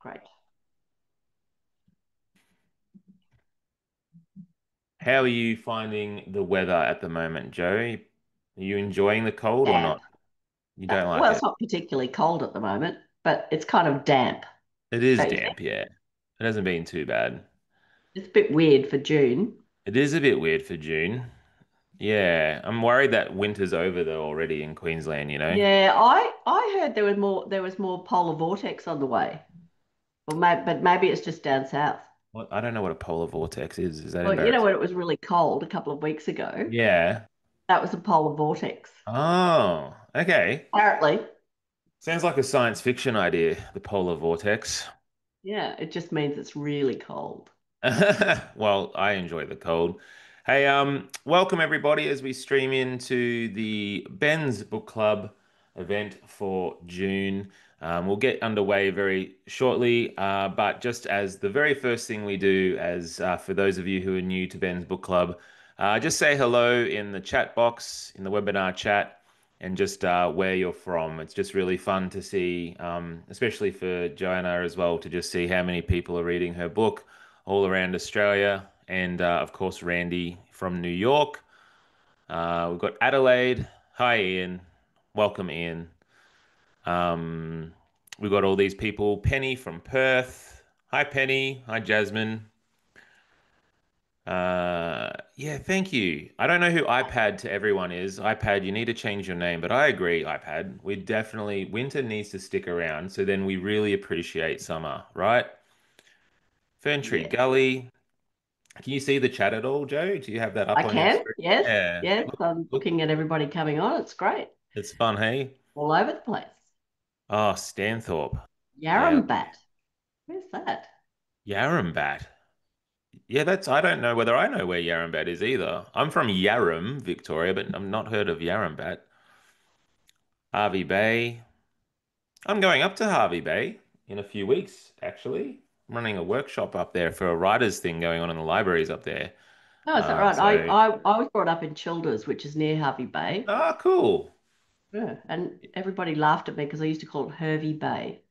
Great. How are you finding the weather at the moment, Joe? Are you enjoying the cold or Damp. not? You don't like Well, it's it? not particularly cold at the moment, but it's kind of damp, It is don't you think? damp, yeah. It hasn't been too bad. It's a bit weird for June. It is a bit weird for June. Yeah, I'm worried that winter's over though already in Queensland, you know? Yeah, I heard there was more polar vortex on the way. But maybe it's just down south. What? I don't know what a polar vortex is. Is that Well, you know embarrassing? when it was really cold a couple of weeks ago? Yeah. That was a polar vortex. Oh, okay. Apparently. Sounds like a science fiction idea, the polar vortex. Yeah, it just means it's really cold. Well, I enjoy the cold. Hey, welcome everybody as we stream into the Ben's Book Club event for June. We'll get underway very shortly, but just as the very first thing we do, as for those of you who are new to Ben's Book Club, just say hello in the chat box, in the webinar chat, and just where you're from. It's just really fun to see, especially for Joanna as well, to just see how many people are reading her book all around Australia, and of course, Randy from New York. We've got Adelaide. Hi, Ian. Welcome, Ian. Um, we've got all these people. Penny from Perth. Hi, Penny. Hi, Jasmine. Yeah, thank you. I don't know who iPad to everyone is. iPad, you need to change your name, but I agree, iPad. We definitely, winter needs to stick around, so then we really appreciate summer, right? Ferntree Yeah. Gully. Can you see the chat at all, Joe? Do you have that I up on your can. screen? Yes. Yeah. Yes. I'm Look, looking at everybody coming on. It's great. it's fun, hey? All over the place. Oh, Stanthorpe. Yeah. Yarrambat. Where's that? Yarrambat. Yeah, I don't know whether I know where Yarrambat is either. I'm from Yarram, Victoria, but I've not heard of Yarrambat. Harvey Bay. I'm going up to Harvey Bay in a few weeks, actually. I'm running a workshop up there for a writers thing going on in the libraries up there. Oh, is that right? I, So, I, I was brought up in Childers, which is near Hervey Bay. cool. Yeah. And everybody laughed at me because I used to call it Hervey Bay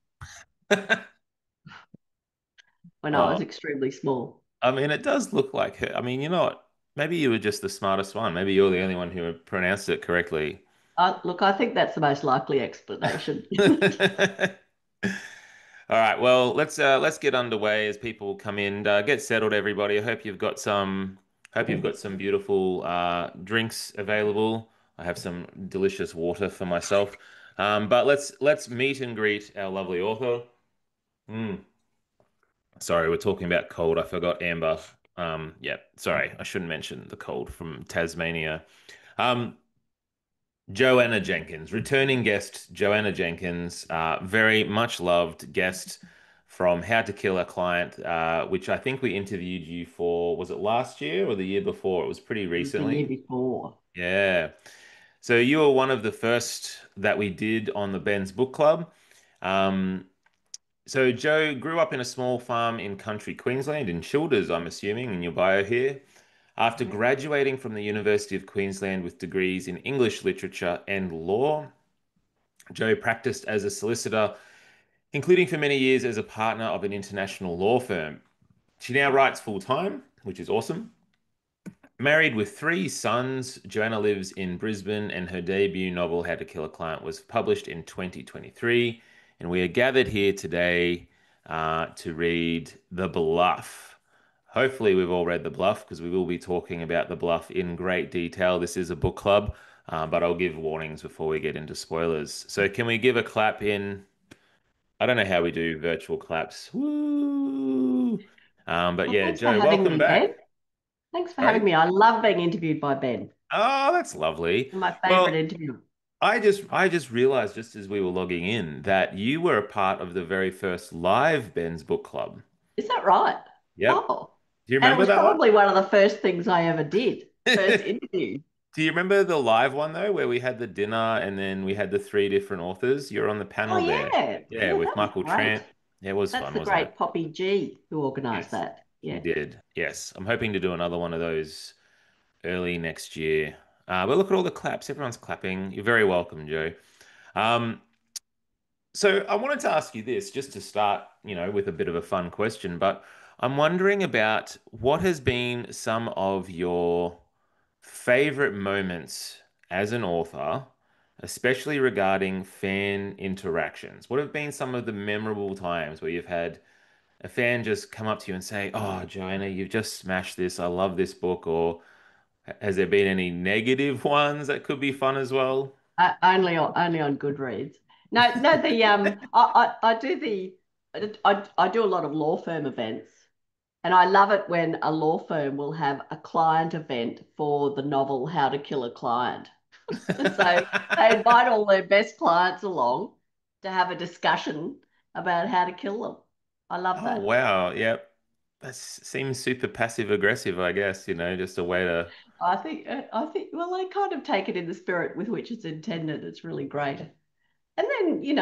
when I Oh, was extremely small. I mean, it does look like her. I mean, you're not. Maybe you were just the smartest one. Maybe you're the only one who pronounced it correctly. Look, I think that's the most likely explanation. All right. Well, let's get underway as people come in. Get settled, everybody. I hope you've got some. Hope you've got some beautiful drinks available. I have some delicious water for myself. But let's meet and greet our lovely author. Mm. Sorry, we're talking about cold. I forgot Amber. Yeah, sorry, I shouldn't mention the cold from Tasmania. Um, Joanna Jenkins, returning guest Joanna Jenkins, very much loved guest from How to Kill a Client, which I think we interviewed you for, was it last year or the year before? It was pretty It was the year recently. before. Yeah. So you were one of the first that we did on the Ben's Book Club. Um, so Joe grew up in a small farm in country Queensland, in Childers, I'm assuming, in your bio here. After Yeah. graduating from the University of Queensland with degrees in English literature and law, Joe practiced as a solicitor, including for many years as a partner of an international law firm. She now writes full time, which is awesome. Married with three sons, Joanna lives in Brisbane, and her debut novel, How to Kill a Client, was published in 2023. And we are gathered here today to read The Bluff. Hopefully, we've all read The Bluff because we will be talking about The Bluff in great detail. This is a book club, but I'll give warnings before we get into spoilers. So, can we give a clap in? I don't know how we do virtual claps. Woo! But Well, yeah, thanks for Joe, having welcome me, Ben. back. Thanks for having Sorry. me. I love being interviewed by Ben. Oh, that's lovely. My favorite Well, interview. I just realized just as we were logging in that you were a part of the very first live Ben's Book Club. Is that right? Yep. Oh, Do you and it remember was that one? probably one of the first things I ever did. First interview. Do you remember the live one though, where we had the dinner and then we had the three different authors? You're on the Oh, panel there. yeah. Yeah, Yeah, with that was Michael great. Trant. Yeah, it was That's fun, the wasn't it? great Poppy G who organised Yes, that. you Yeah. did. Yes. I'm hoping to do another one of those early next year. But look at all the claps. Everyone's clapping. You're very welcome, Joe. Um, So I wanted to ask you this just to start, with a bit of a fun question, but I'm wondering about what has been some of your favorite moments as an author, especially regarding fan interactions. What have been some of the memorable times where you've had a fan just come up to you and say, "Oh, Joanna, you've just smashed this. I love this book," or has there been any negative ones that could be fun as well? Only on Goodreads. No, no. I do I do a lot of law firm events, and I love it when a law firm will have a client event for the novel How to Kill a Client. So they invite all their best clients along to have a discussion about how to kill them. I love Oh, that. wow. Yep. That seems super passive aggressive, I guess, just a way to. Well, they kind of take it in the spirit with which it's intended. It's really great. And then,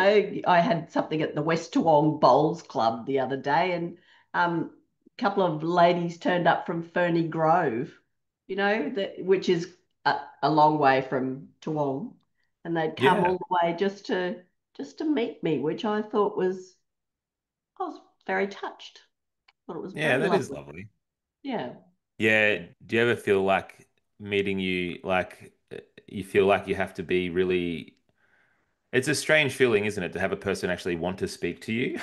I had something at the West Toowong Bowls Club the other day, and a couple of ladies turned up from Ferny Grove, which is a long way from Toowong, and they'd come Yeah. all the way just to meet me, which I was very touched. Thought it was Yeah, very that is lovely. lovely. Yeah. Yeah. Do you ever feel like meeting you, like you feel like you have to be really. It's a strange feeling, isn't it, to have a person actually want to speak to you?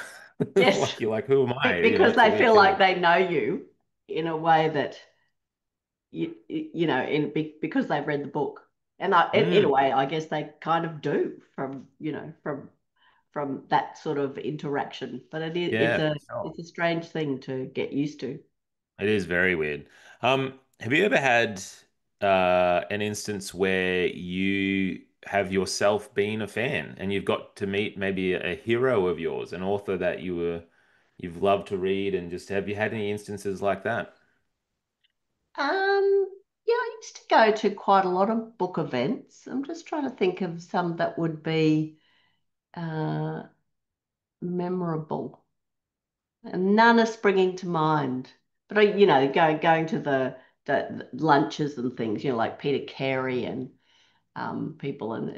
Yes, Like you're like, who am I? because It's a they weird feel like feeling. they know you in a way that because they've read the book, and in a Mm. way, I guess they kind of do from that sort of interaction. But it's Yeah, a for sure. it's a strange thing to get used to. It is very weird. Have you ever had an instance where you have yourself been a fan and you've got to meet maybe a hero of yours, an author that you've loved to read, and just have you had any instances like that? Yeah, I used to go to quite a lot of book events. I'm just trying to think of some that would be uh, memorable. And none are springing to mind. But going to the lunches and things, like Peter Carey and people, and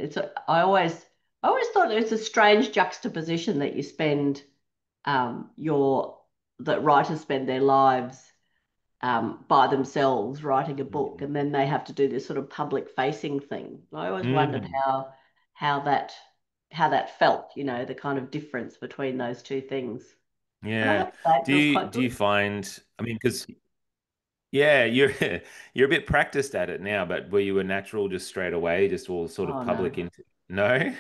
I always thought it's a strange juxtaposition that you spend your that writers spend their lives by themselves writing a book, Mhm. and then they have to do this sort of public facing thing. I always wondered Mm, how that how that felt, the kind of difference between those two things. And I yeah. have to say, it Do feels you quite do you good. find, I mean, because yeah, you're you're a bit practiced at it now, but were you a natural just straight away, just all sort of Oh no. public into no?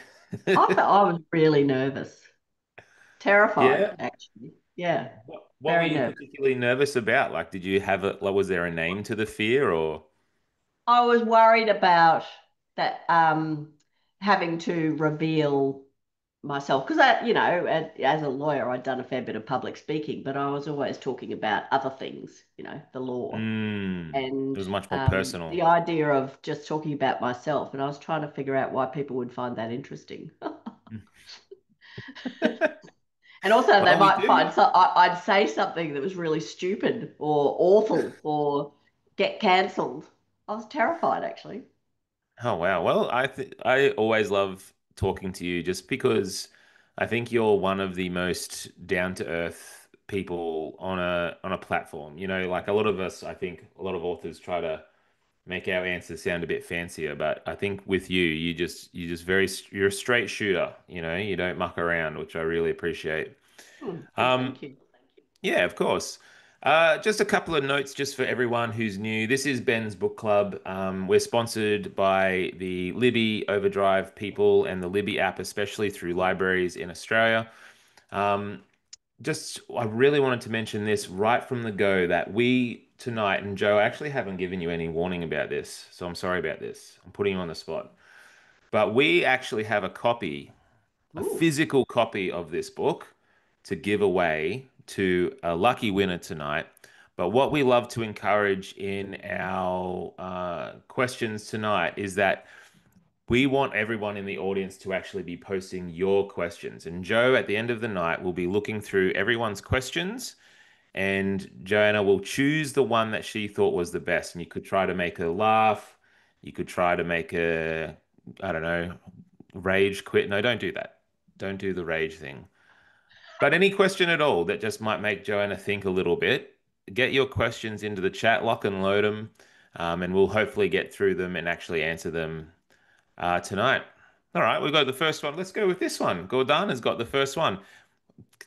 I was really nervous, Yeah. terrified, actually. Yeah, What were very you nervous. particularly nervous about? Like, did you have it, like, was there a name to the fear or? I was worried about that having to reveal myself because as a lawyer, I'd done a fair bit of public speaking, but I was always talking about other things, the law. It And was much more personal. the idea of just talking about myself, and I was trying to figure out why people would find that interesting. And also, they Well, we might do. find I'd say something that was really stupid or awful or get cancelled. I was terrified, actually. Oh wow. Well, I always love talking to you just because I think you're one of the most down to earth people on a platform. Like a lot of us, I think a lot of authors try to make our answers sound a bit fancier, but I think with you, you're a straight shooter. You don't muck around, which I really appreciate. Well, Um, thank you. Yeah, of course. Just a couple of notes just for everyone who's new. This is Ben's Book Club. We're sponsored by the Libby Overdrive people and the Libby app, especially through libraries in Australia. Um, I really wanted to mention this right from the go that we tonight, and Joe, I actually haven't given you any warning about this, so I'm sorry about this. I'm putting you on the spot. But we actually have a Ooh. physical copy of this book to give away to a lucky winner tonight. But what we love to encourage in our questions tonight is that we want everyone in the audience to actually be posting your questions. And Joe, at the end of the night, will be looking through everyone's questions, and Joanna will choose the one that she thought was the best. And you could try to make her laugh. You could try to make her, I don't know, rage quit. No, don't do that. Don't do the rage thing. But any question at all that just might make Joanna think a little bit, get your questions into the chat, lock and load them, and we'll hopefully get through them and actually answer them tonight. All right, we've got the first one. Let's go with this one. Gordana's got the first one.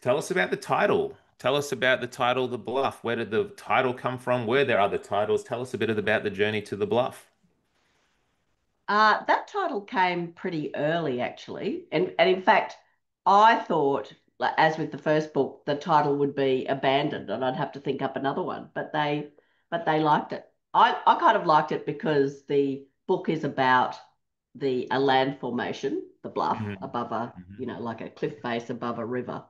Tell us about the title. Tell us about the title, The Bluff. Where did the title come from? Were there other titles? Tell us a bit about the journey to the Bluff. That title came pretty early, actually, and in fact, I thought, like, as with the first book, the title would be abandoned, and I'd have to think up another one. But they liked it. I kind of liked it because the book is about the a land formation, the bluff Mhm. above a, Mhm. like a cliff face above a river.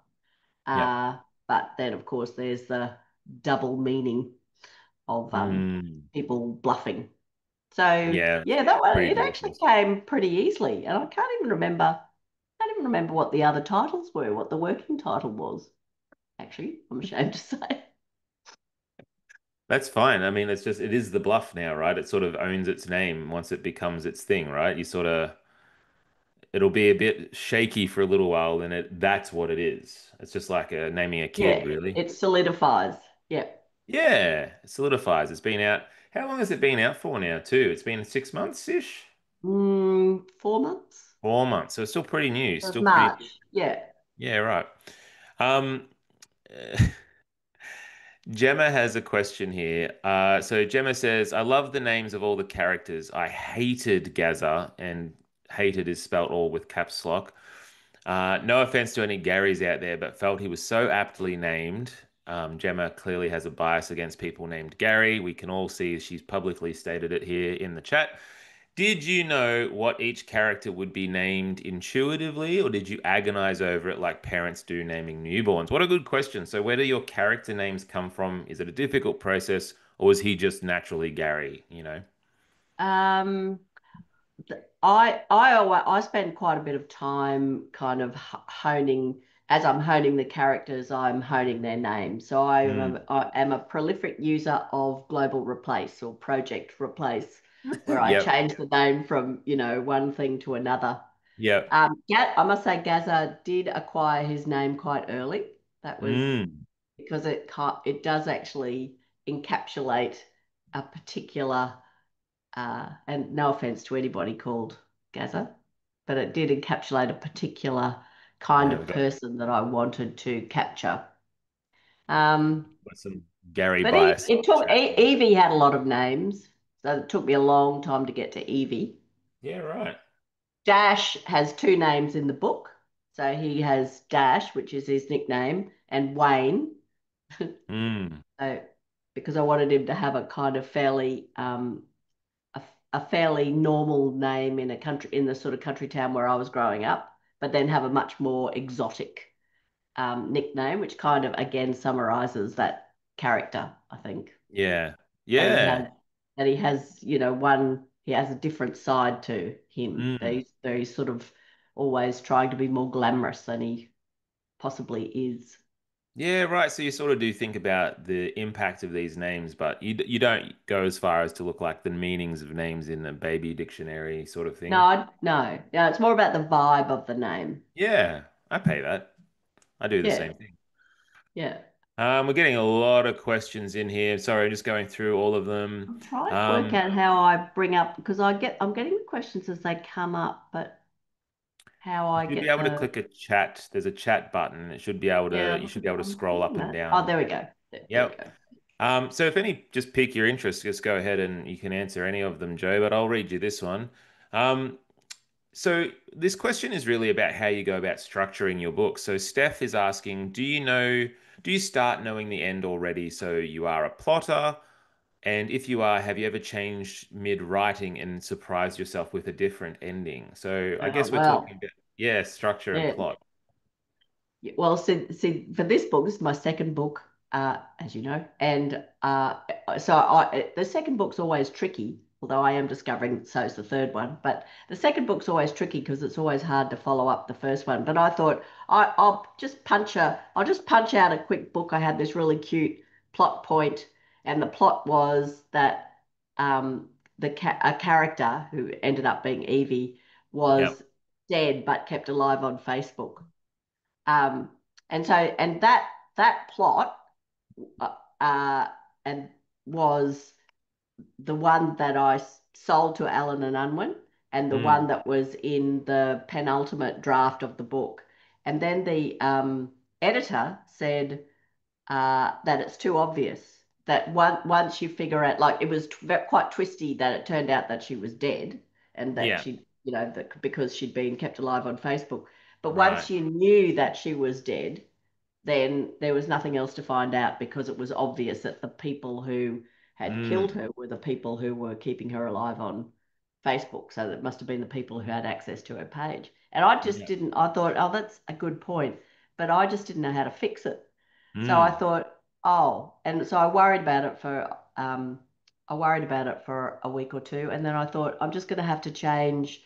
Yep. Uh, but then, of course, there's the double meaning of Mm. people bluffing. So Yeah, yeah, that one pretty it actually ridiculous. came pretty easily, and I can't even remember. I can't even remember what the other titles were, what the working title was. Actually, I'm ashamed to say. That's fine. I mean, it is the Bluff now, right? It sort of owns its name once it becomes its thing, right? It'll be a bit shaky for a little while, and that's what it is. It's just like naming a kid, Yeah, really. it solidifies. Yeah. Yeah, it solidifies. It's been out. How long has it been out for now, too? It's been 6 months-ish? 4 months. 4 months. So it's still pretty new. It was Still pretty, March. Yeah. yeah, right. Um, Gemma has a question here. So Gemma says, I love the names of all the characters. I hated Gaza, and hated is spelt all with caps lock. No offense to any Garys out there, but felt he was so aptly named. Gemma clearly has a bias against people named Gary. We can all see she's publicly stated it here in the chat. Did you know what each character would be named intuitively, or did you agonize over it like parents do naming newborns? What a good question. So, where do your character names come from? Is it a difficult process, or is he just naturally Gary, you know? Um, I spend quite a bit of time kind of honing as I'm honing the characters, I'm honing their names. So Mm. I am a prolific user of Global Replace or Project Replace, where I Yep. change the name from, one thing to another. Yep. I must say Gaza did acquire his name quite early. That was Mm. because it does actually encapsulate a particular and no offense to anybody called Gaza, but it did encapsulate a particular kind Yeah, of we got person that I wanted to capture. Um, some Gary but bias in it the took chat. Evie had a lot of names, so it took me a long time to get to Evie. Yeah, right. Dash has two names in the book, so he has Dash, which is his nickname, and Wayne. Mm. So, because I wanted him to have a kind of a, a fairly normal name in a country in the sort of country town where I was growing up, but then have a much more exotic nickname, which kind of again summarizes that character, I think. Yeah. That he Yeah. has that he has, one he has a different side to him. Mm. That he's sort of always trying to be more glamorous than he possibly is. Yeah, right. So you sort of do think about the impact of these names, but you don't go as far as to look like the meanings of names in a baby dictionary sort of thing. No, it's more about the vibe of the name. Yeah, I pay that. I do the Yeah, same thing. yeah. We're getting a lot of questions in here. Sorry, I'm just going through all of them. I'm trying to work Um, out how I bring up because I'm getting the questions as they come up, but how you I should be get able to the click a chat. There's a chat button. It should be able yeah, to, you should be able to I'm scroll doing up and that. Oh, down. there we go. There we Yep. go. So if any just pique your interest, just go ahead and you can answer any of them, Joe, but I'll read you this one. Um, so this question is really about how you go about structuring your book. So Steph is asking, do you start knowing the end already so you are a plotter? And if you are, have you ever changed mid-writing and surprised yourself with a different ending? So I Oh, guess we're talking well, about, yeah, structure and yeah. plot. Yeah, well, see, for this book, this is my second book, as you know, and the second book's always tricky, although I am discovering so is the third one. But the second book's always tricky because it's always hard to follow up the first one. But I thought I'll just punch out a quick book. I had this really cute plot point, and the plot was that a character who ended up being Evie Yep. was dead but kept alive on Facebook. Um, and that plot uh, uh, and was the one that I sold to Allen and Unwin, and the Mm. one that was in the penultimate draft of the book. And then the editor said that it's too obvious. That once you figure out, like it was quite twisty that it turned out that she was dead, and that Yeah. she, that because she'd been kept alive on Facebook. But Right. once you knew that she was dead, then there was nothing else to find out because it was obvious that the people who had killed Mm. her were the people who were keeping her alive on Facebook. So that must have been the people who had access to her page. And I just Yeah. didn't, I thought, oh, that's a good point, but I just didn't know how to fix it. So I Mm. thought, oh, and so I worried about it for a week or two, and then I thought I'm just going to have to change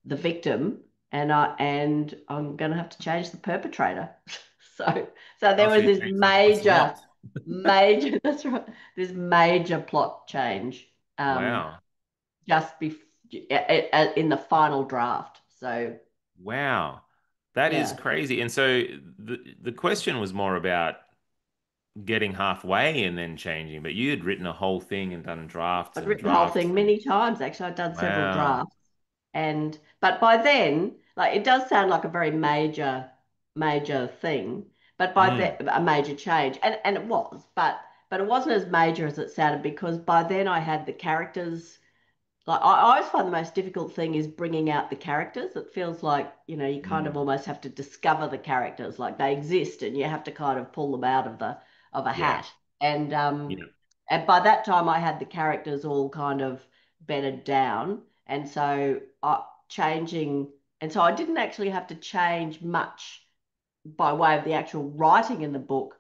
the victim, and I'm going to have to change the perpetrator. So so Oh, there so was you this changed the major, plot. major that's right, this major plot change Wow. just before in the final draft. So Wow. That is yeah, crazy. And so the question was more about getting halfway and then changing, but you had written a whole thing and done drafts I'd and written the whole drafts thing and many times actually. I'd done several wow. drafts. And but by then, like it does sound like a very major thing, but by Mm. then a major change, and it was, but it wasn't as major as it sounded because by then I had the characters. Like I always find the most difficult thing is bringing out the characters. It feels like, you kind of Mm. almost have to discover the characters, like they exist, and you have to kind of pull them out of the of a Yeah. hat. And Yeah. by that time, I had the characters all kind of bedded down, and so changing, and so I didn't actually have to change much by way of the actual writing in the book,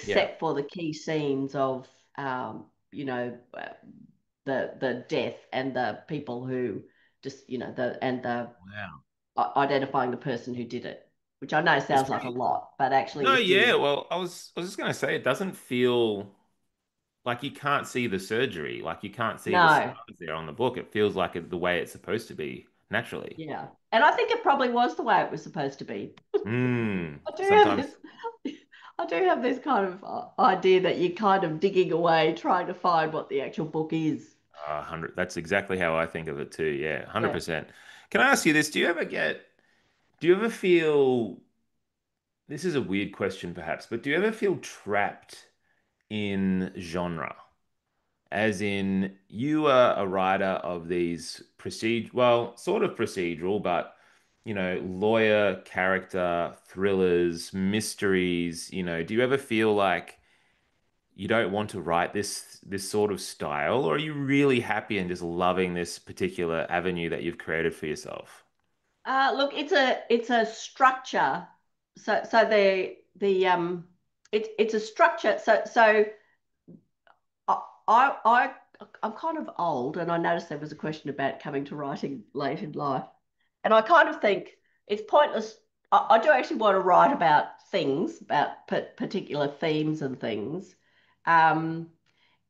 Yeah. except for the key scenes of um, you know the death and the people who just the Wow. identifying the person who did it, which I know It's sounds like a pretty. lot, but actually No, if you yeah. Well, I was just gonna say it doesn't feel like you can't see the surgery, like you can't see the no. scars there on the book. It feels like the way it's supposed to be naturally. Yeah. And I think it probably was the way it was supposed to be. I do have Sometimes this I do have this kind of idea that you're kind of digging away trying to find what the actual book is. 100. That's exactly how I think of it too. Yeah, Yeah. 100%. Can I ask you this? Do you ever feel, this is a weird question perhaps, but do you ever feel trapped in genre? As in, you are a writer of these well, sort of procedural, but lawyer character thrillers, mysteries, do you ever feel like you don't want to write this sort of style, or are you really happy and just loving this particular avenue that you've created for yourself? Look, it's a structure. So it's a structure. So I I'm kind of old, and I noticed there was a question about coming to writing late in life, and I kind of think it's pointless. I do actually want to write about things, about particular themes and things, um,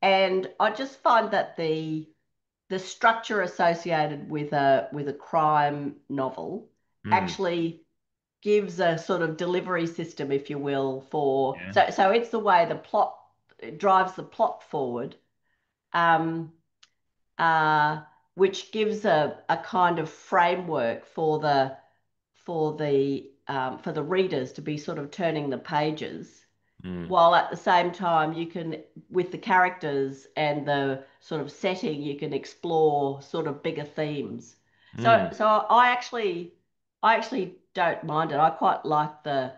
and I just find that the structure associated with a crime novel Hmm. actually gives a sort of delivery system, if you will, for Yeah. so it's the way the plot it drives the plot forward, um, uh, which gives a kind of framework for the readers to be sort of turning the pages, Hmm. while at the same time you can, with the characters and the sort of setting, you can explore sort of bigger themes. Hmm. So I actually don't mind it. I quite like the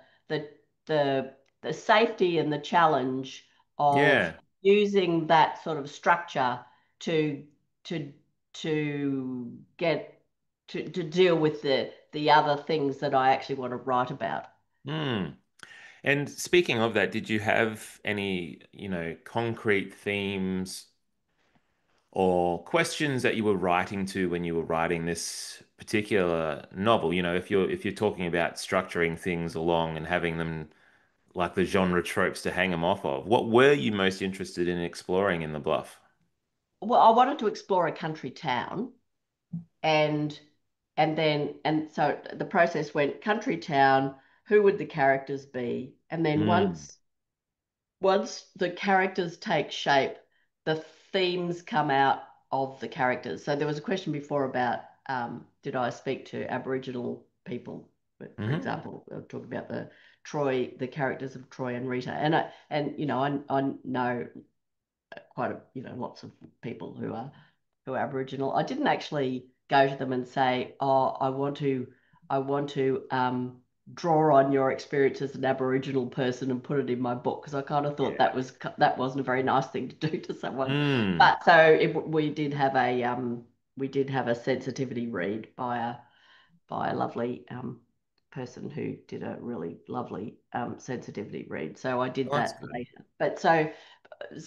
the the safety and the challenge of Yeah. using that sort of structure to to to get to deal with the other things that I actually want to write about. Hmm. And speaking of that, did you have any, concrete themes or questions that you were writing to when you were writing this particular novel? If you're talking about structuring things along and having them like the genre tropes to hang them off of, what were you most interested in exploring in the Bluff? Well, I wanted to explore a country town, and so the process went country town. who would the characters be? And then Mm. once the characters take shape, the themes come out of the characters. So there was a question before about did I speak to Aboriginal people, for Hmm. example, talk about the characters of Troy and Rita, and I know quite lots of people who are Aboriginal. I didn't actually go to them and say, "Oh, I want to draw on your experience as an Aboriginal person and put it in my book," because I kind of thought Yeah. that wasn't a very nice thing to do to someone. Mm. But so we did have a sensitivity read by a lovely person who did a really lovely sensitivity read. So I did Oh, that's that good. later. But so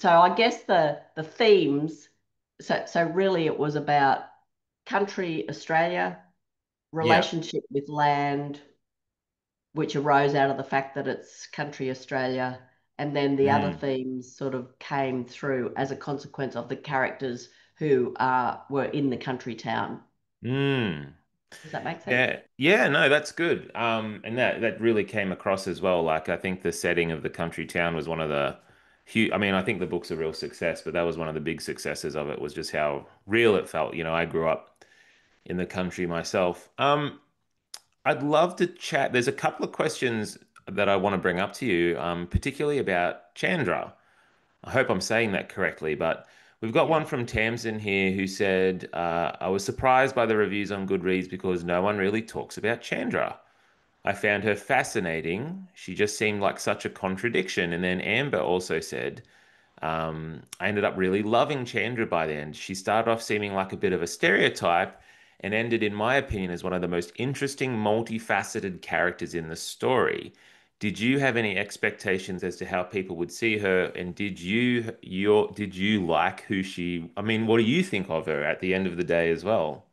I guess the themes. So really, it was about country Australia, Yeah. relationship with land, which arose out of the fact that it's country Australia, and then the other Mm. themes sort of came through as a consequence of the characters who were in the country town. Mm. Does that make sense? Yeah, yeah, no, that's good. And that really came across as well. Like I think the setting of the country town was one of the huge. I mean, I think the book's a real success, but that was one of the big successes of it was just how real it felt. I grew up in the country myself. I'd love to chat. There's a couple of questions that I want to bring up to you, particularly about Chandra. I hope I'm saying that correctly, but we've got Yeah. one from Tamsin here who said, I was surprised by the reviews on Goodreads because no one really talks about Chandra. I found her fascinating. She just seemed like such a contradiction. And then Amber also said, I ended up really loving Chandra by the end. She started off seeming like a bit of a stereotype and ended, in my opinion, as one of the most interesting, multifaceted characters in the story. Did you have any expectations as to how people would see her? And did you like who she, I mean, what do you think of her at the end of the day as well?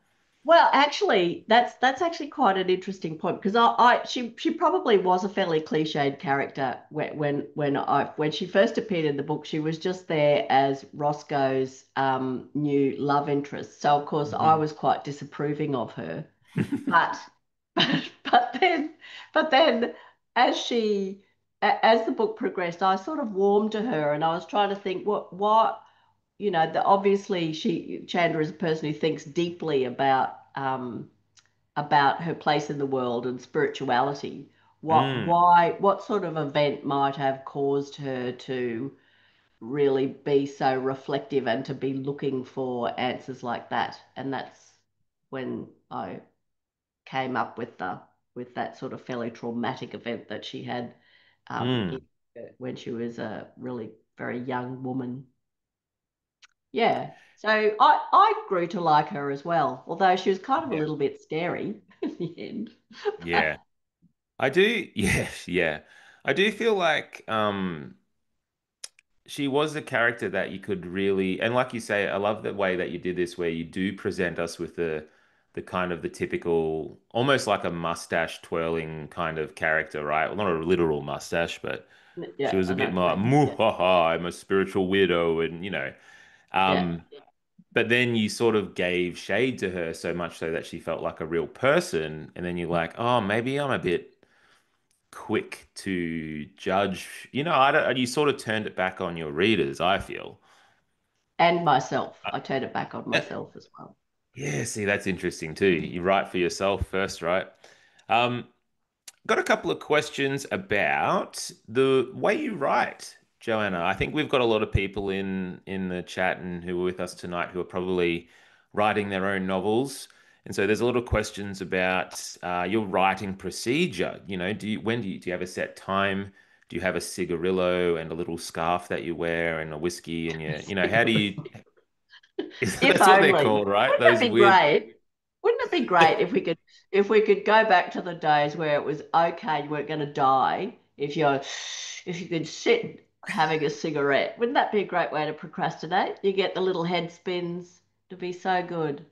Well, actually, that's actually quite an interesting point because she probably was a fairly cliched character when she first appeared in the book. She was just there as Roscoe's new love interest. So of course I Mhm. was quite disapproving of her. But but then but then as as the book progressed, I sort of warmed to her, and I was trying to think what obviously Chandra is a person who thinks deeply about her place in the world and spirituality. Mm, What sort of event might have caused her to really be so reflective and to be looking for answers like that? And that's when I came up with that sort of fairly traumatic event that she had mm, when she was a really very young woman. Yeah. So I grew to like her as well, although she was kind of a yeah. little bit scary in the end. Yeah. I do, yeah, yeah. I do feel like she was a character that you could really, and like you say, I love the way that you did this, where you do present us with the kind of the typical, almost like a mustache twirling kind of character, right? Well, not a literal mustache, but she Yeah, was I a know bit what you more, mean. Yeah, muhaha, I'm a spiritual widow, and yeah. um, but then you sort of gave shade to her so much so that she felt like a real person, and then you're like, oh, maybe I'm a bit quick to judge. I don't, you sort of turned it back on your readers, I feel. And myself. Uh, I turned it back on yeah, myself as well. yeah, see, that's interesting too. You write for yourself first, right? Um, got a couple of questions about the way you write, Joanna. I think we've got a lot of people in the chat and who are with us tonight who are probably writing their own novels. And so there's a lot of questions about your writing procedure. Do you have a set time? Do you have a cigarillo and a little scarf that you wear and a whiskey and how do you, If that's what they're only. called, right? Wouldn't it Those be weird. great? Wouldn't it be great if we could go back to the days where it was okay, you weren't going to die if you could sit having a cigarette? Wouldn't that be a great way to procrastinate? You get the little head spins to be so good.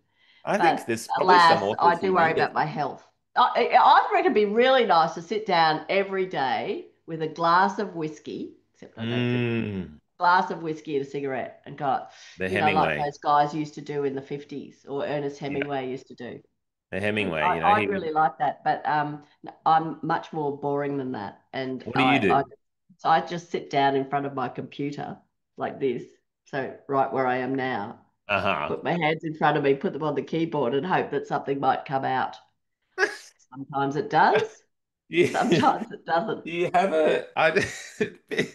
I think But there's probably some alas, I authors who do worry need about it. my health. I reckon it'd be really nice to sit down every day with a glass of whiskey, except I don't drink, Mm, glass of whiskey and a cigarette and got, the like Hemingway. those guys used to do in the 50s or Ernest Yeah. Hemingway used to do. The Good. Hemingway, you know, I'd he. really like that, but I'm much more boring than that. And What do you do? so I just sit down in front of my computer like this. So right where I am now, Uh-huh. put my hands in front of me, put them on the keyboard, and hope that something might come out. Sometimes it does, Yeah. sometimes it doesn't. Do you have do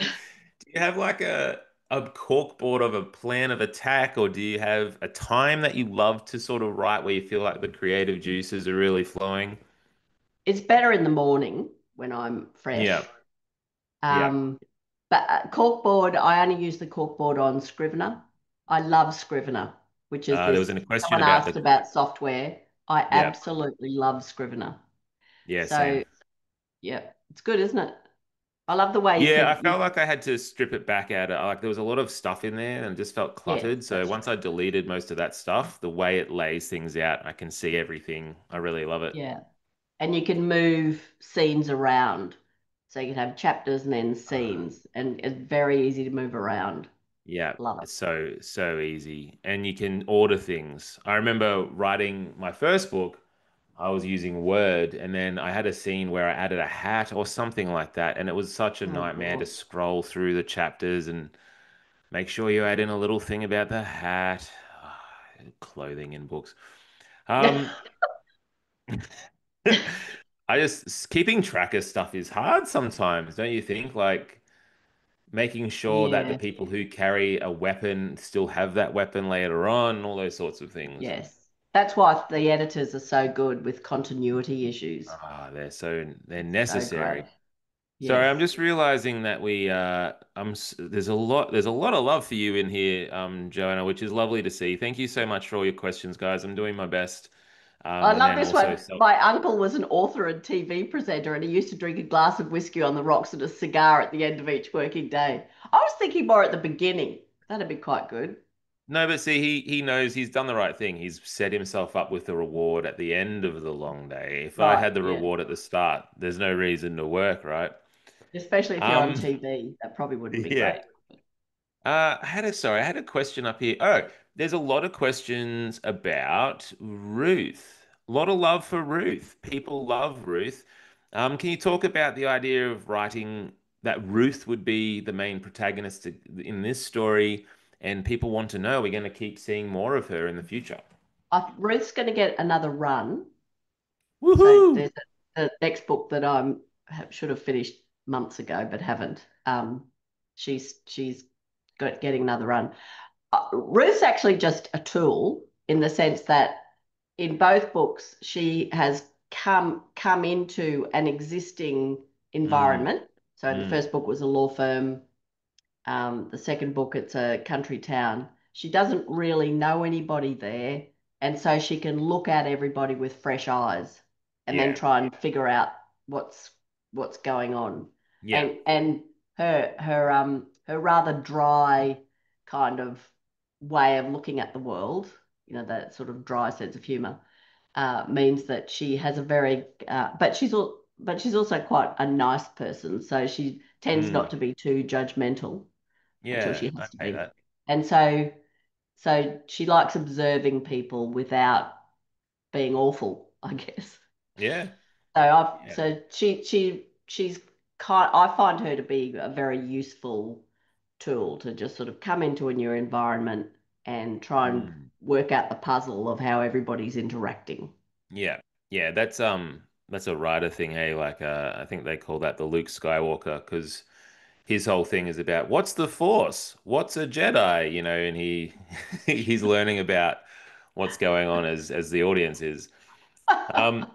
you have like a corkboard of a plan of attack, or do you have a time that you love to sort of write where you feel like the creative juices are really flowing? It's better in the morning when I'm Yeah. fresh. Yeah. Um, but corkboard, I only use the corkboard on Scrivener. I love Scrivener, which is There was this. a question Someone about asked the, about software. I yeah. absolutely love Scrivener. Yeah, So, same. yeah, it's good, isn't it? I love the way you Yeah, I can. felt like I had to strip it back out. Like there was a lot of stuff in there and it just felt Yes, cluttered. So that's once right. I deleted most of that stuff, the way it lays things out, I can see everything. I really love it. Yeah. And you can move scenes around. So you can have chapters and then Ah, scenes, and it's very easy to move around. yeah, Love it. it's so easy. And you can order things. I remember writing my first book, I was using Word, and then I had a scene where I added a hat or something like that, and it was such a Oh, nightmare to God. scroll through the chapters and make sure you add in a little thing about the hat. Clothing in books. Um, I just keeping track of stuff is hard sometimes, don't you think? Like making sure that the Yeah. people who carry a weapon still have that weapon later on, all those sorts of things. Yes. That's why the editors are so good with continuity issues. They're It's so great. necessary. Sorry, I'm Yes. just realizing that there's a lot of love for you in here, Joanna, which is lovely to see. Thank you so much for all your questions, guys. I'm doing my best. I And love then this also one. so My uncle was an author and TV presenter, and he used to drink a glass of whiskey on the rocks and a cigar at the end of each working day. I was thinking more at the beginning. That'd be quite good. no, but see, he knows he's done the right thing. He's set himself up with the reward at the end of the long day. If I Right. had the Yeah. reward at the start, there's no reason to work, right? Especially if you're on Um, TV. That probably wouldn't be yeah. great. I had a question up here. Oh, there's a lot of questions about Ruth. A lot of love for Ruth. People love Ruth. Can you talk about the idea of writing that Ruth would be the main protagonist in this story, and people want to know, we're going to keep seeing more of her in the future. Ruth's going to get another run. So Woohoo! there's the next book that should have finished months ago, but haven't. She's getting another run. Ruth's actually just a tool in the sense that in both books she has come into an existing Mm, environment. So in the mm, first book was a law firm. The second book, it's a country town. She doesn't really know anybody there, and so she can look at everybody with fresh eyes, and then yeah, try and figure out what's what's going on. yeah, And her rather dry kind of way of looking at the world, that sort of dry sense of humor, means that she has a very but she's also quite a nice person, so she tends mm, not to be too judgmental until yeah. she has to Okay, be. that. And so she likes observing people without being awful, I guess. Yeah, yeah. So she's kind I find her to be a very useful tool to just sort of come into a new environment and try and Mm. work out the puzzle of how everybody's interacting. Yeah. Yeah, that's a writer thing, hey, like I think they call that the Luke Skywalker because his whole thing is about what's the Force? What's a Jedi? You know, and he's learning about what's going on as the audience is. Um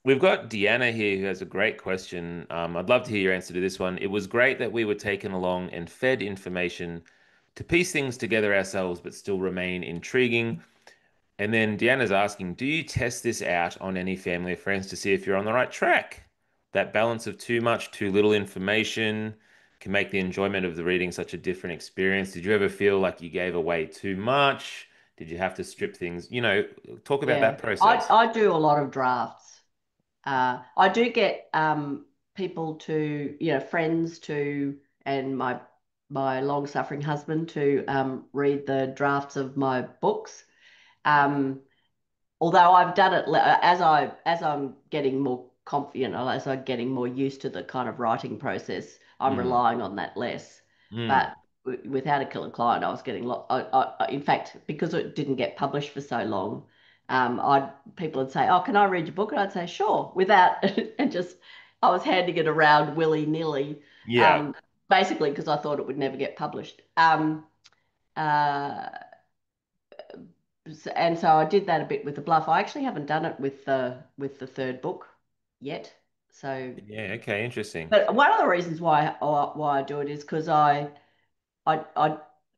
We've got Deanna here who has a great question. I'd love to hear your answer to this one. It was great that we were taken along and fed information to piece things together ourselves, but still remain intriguing. And then Deanna's asking, do you test this out on any family or friends to see if you're on the right track? That balance of too much, too little information can make the enjoyment of the reading such a different experience. Did you ever feel like you gave away too much? Did you have to strip things? Talk about that Yeah, process. I do a lot of drafts. I do get people to, friends to, and my long-suffering husband to read the drafts of my books. Um, although I've done it as I'm getting more confident, or as I'm getting more used to the kind of writing process, I'm Mm. relying on that less. Mm. But without a killer client, I was getting in fact, because it didn't get published for so long, I'd people would say, "Oh, can I read your book?" And I'd say, "Sure," without and just I was handing it around willy-nilly, Yeah. um, basically because I thought it would never get published. Uh, and so I did that a bit with the Bluff. I actually haven't done it with the third book yet. So, Yeah. Okay. Interesting. but one of the reasons why I do it is because I I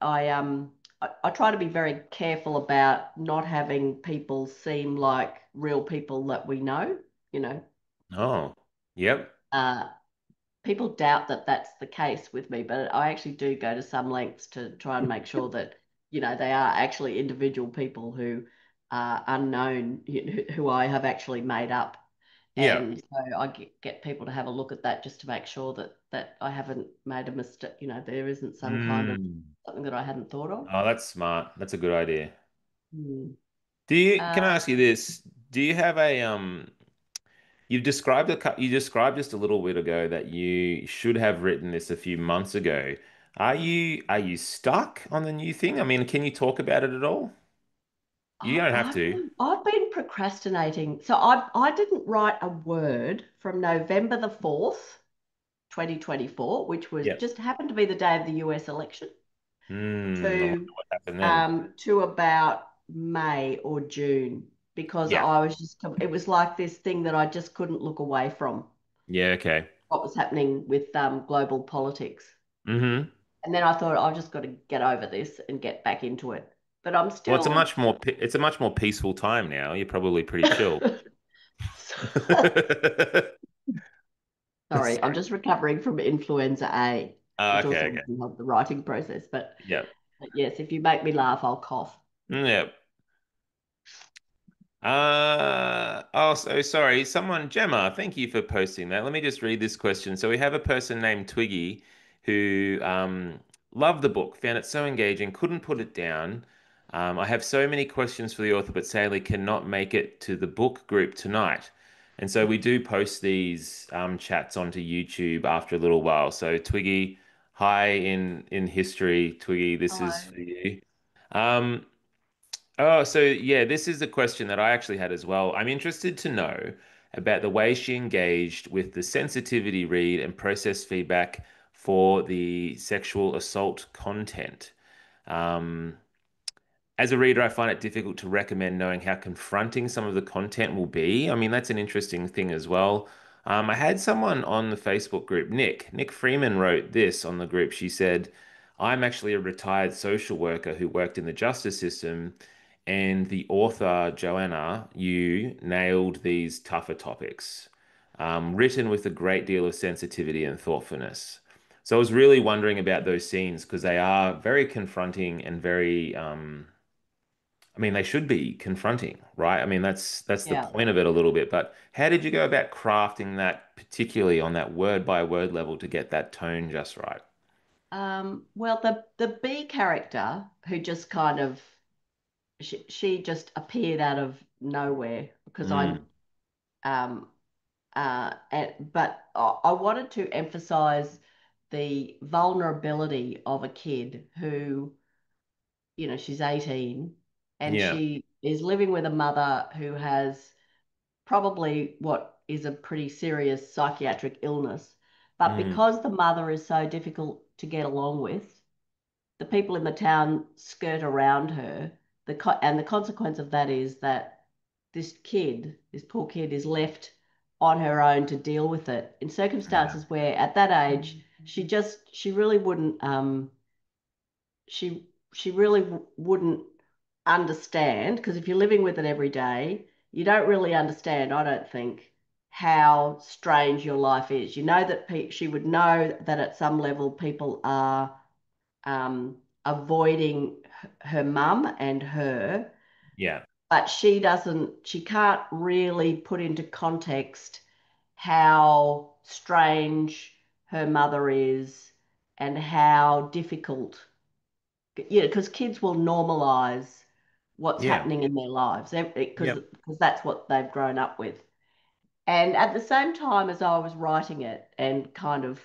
I try to be very careful about not having people seem like real people that we know. You know, Oh. Yep. uh, people doubt that that's the case with me, but I actually do go to some lengths to try and make sure that, they are actually individual people who are unknown, who I have actually made up. Yeah. And so I get people to have a look at that just to make sure that I haven't made a mistake, there isn't some kind of Mm. something that I hadn't thought of. Oh, that's smart. That's a good idea. Hmm. Can I Uh, ask you this? Do you have you described just a little bit ago that you should have written this a few months ago. Are you stuck on the new thing? I mean, can you talk about it at all? You don't have to. I've been procrastinating. So I didn't write a word from November the 4th, 2024, which was Yep. just happened to be the day of the US election, I wonder to what happened then. about May or June, because Yeah. I was just it was like this thing that I just couldn't look away from Yeah, okay. what was happening with global politics. Hmm. And then I thought I've just got to get over this and get back into it. But I'm Well, still it's a much more peaceful time now. You're probably pretty chill. sorry, I'm Sorry. just recovering from influenza A, Oh, which okay, also okay. doesn't help the writing process. Yeah. But yes, if you make me laugh, I'll cough. Yeah. Oh, so sorry. Gemma, thank you for posting that. Let me just read this question. So we have a person named Twiggy who loved the book, found it so engaging, couldn't put it down. I have so many questions for the author, but sadly cannot make it to the book group tonight. And so we do post these chats onto YouTube after a little while. So Twiggy, hi in history. Twiggy, this is Hello. for you. Um, Oh, so yeah, this is a question that I actually had as well. I'm interested to know about the way she engaged with the sensitivity read and process feedback for the sexual assault content. Um, as a reader, I find it difficult to recommend knowing how confronting some of the content will be. I mean, that's an interesting thing as well. I had someone on the Facebook group, Nick Freeman wrote this on the group. She said, I'm actually a retired social worker who worked in the justice system, and the author, Joanna, you nailed these tougher topics, written with a great deal of sensitivity and thoughtfulness. So I was really wondering about those scenes because they are very confronting and very I mean, they should be confronting, right? I mean, that's the Yeah. point of it a little bit. But how did you go about crafting that, particularly on that word by word level, to get that tone just right? Well, the B character who just kind of she just appeared out of nowhere because I Mm, but I wanted to emphasize the vulnerability of a kid who, she's 18 and yeah. she is living with a mother who has probably what is a pretty serious psychiatric illness. But Mm, because the mother is so difficult to get along with, the people in the town skirt around her. And the consequence of that is that this poor kid, is left on her own to deal with it in yeah. circumstances where, at that age, she really wouldn't she really wouldn't understand, because if you're living with it every day, you don't really understand, I don't think, how strange your life is. You know that she would know that at some level people are avoiding her mum and her, Yeah. but she can't really put into context how strange her mother is and how difficult, because kids will normalize what's Yeah. happening in their lives, because Yep. that's what they've grown up with. And at the same time as I was writing it and kind of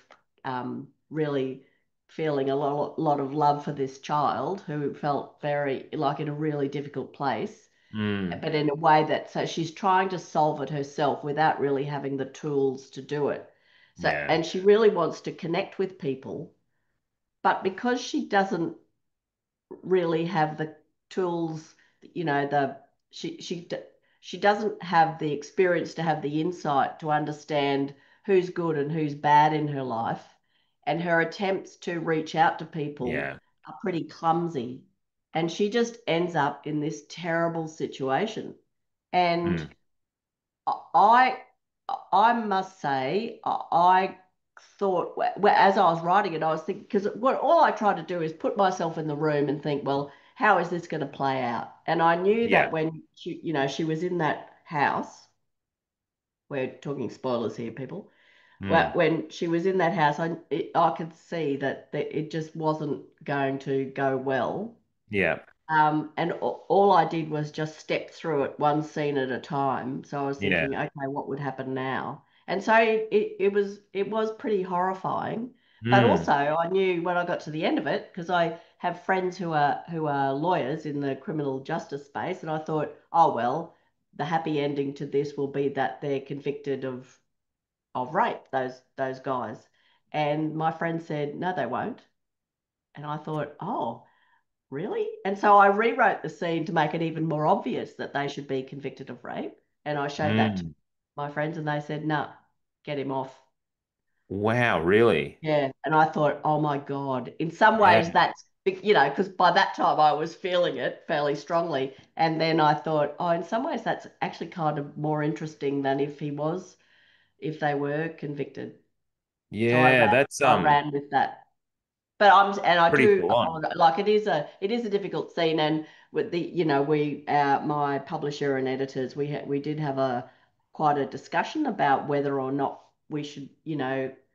really feeling a lot of love for this child who felt very like in a really difficult place, Mm. but in a way that so she's trying to solve it herself without really having the tools to do it. So, Yeah. and she really wants to connect with people, but because she doesn't really have the tools, you know, the she she she doesn't have the experience to have the insight to understand who's good and who's bad in her life, and her attempts to reach out to people Yeah. are pretty clumsy, and she just ends up in this terrible situation. And Mm. I I must say I thought as I was writing it, I was thinking because what all I tried to do is put myself in the room and think, well, how is this going to play out? And I knew Yeah. that when she was in that house, we're talking spoilers here, people. Well, Mm. when she was in that house, I could see that it just wasn't going to go well. Yeah. And all I did was just step through it one scene at a time. So I was Yeah. thinking, okay, what would happen now? And so it was pretty horrifying. But Mm. also I knew when I got to the end of it, because I have friends who are lawyers in the criminal justice space, and I thought, oh well, the happy ending to this will be that they're convicted of rape, those guys. And my friend said, no, they won't. And I thought, oh. Really? And so I rewrote the scene to make it even more obvious that they should be convicted of rape. And I showed that to Mm. my friends, and they said, no, get him off. Wow, really? Yeah. And I thought, oh my God. In some Yeah. ways, that's, because by that time I was feeling it fairly strongly. And then I thought, oh, in some ways, that's actually kind of more interesting than if they were convicted. So Yeah, that's I ran with that. But I pretty do full on. apologize. Like it is a difficult scene, and with the we my publisher and editors we did have a quite a discussion about whether or not we should